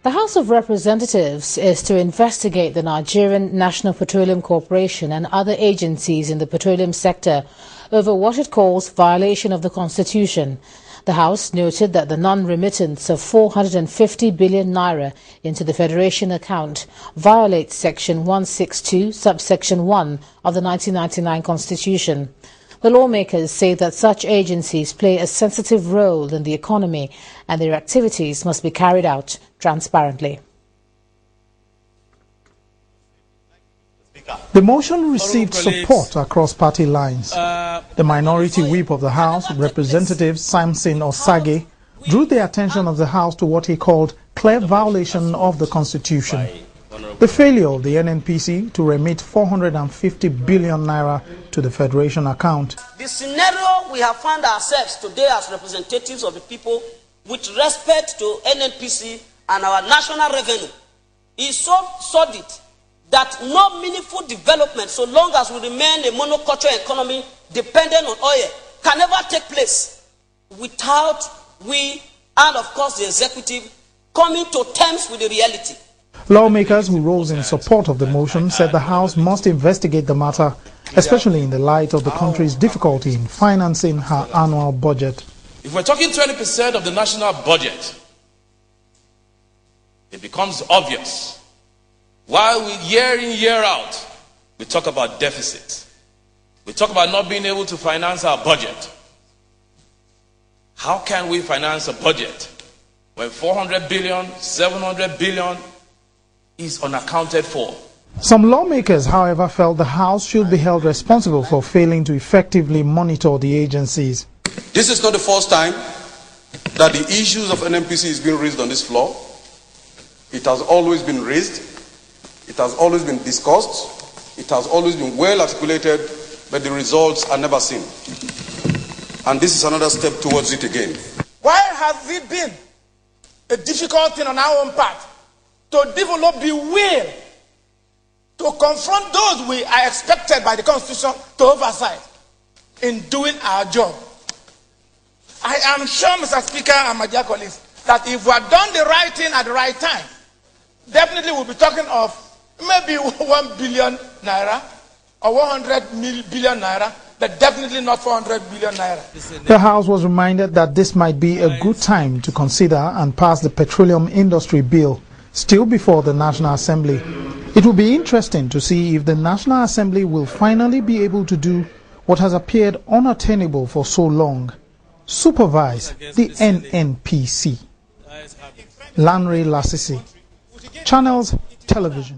The House of Representatives is to investigate the Nigerian National Petroleum Corporation and other agencies in the petroleum sector over what it calls violation of the Constitution. The House noted that the non-remittance of 450 billion naira into the Federation account violates Section 162, subsection 1 of the 1999 Constitution. The lawmakers say that such agencies play a sensitive role in the economy and their activities must be carried out transparently. The motion received support across party lines. The minority whip of the House, Representative Samson Osage, drew the attention of the House to what he called clear violation of the Constitution. The failure of the NNPC to remit 450 billion naira to the Federation account. The scenario we have found ourselves today as representatives of the people with respect to NNPC and our national revenue is so sordid that no meaningful development, so long as we remain a monoculture economy dependent on oil, can ever take place without we and of course the executive coming to terms with the reality. Lawmakers who rose in support of the motion said the House must investigate the matter, especially in the light of the country's difficulty in financing her annual budget. If we're talking 20% of the national budget, it becomes obvious. While we year in, year out, we talk about deficits. We talk about not being able to finance our budget. How can we finance a budget when 400 billion, 700 billion is unaccounted for? Some lawmakers, however, felt the House should be held responsible for failing to effectively monitor the agencies. This is not the first time that the issues of NNPC is being raised on this floor. It has always been raised. It has always been discussed. It has always been well articulated, but the results are never seen. And this is another step towards it again. Why has it been a difficult thing on our own part to develop the will to confront those we are expected by the Constitution to oversight in doing our job? I am sure, Mr. Speaker and my dear colleagues, that if we had done the right thing at the right time, definitely we'll be talking of maybe 1 billion naira or 100 billion naira, but definitely not 400 billion naira. The House was reminded that this might be a good time to consider and pass the Petroleum Industry Bill still before the National Assembly. It will be interesting to see if the National Assembly will finally be able to do what has appeared unattainable for so long: supervise the NNPC. Lanre Lasisi, Channels Television.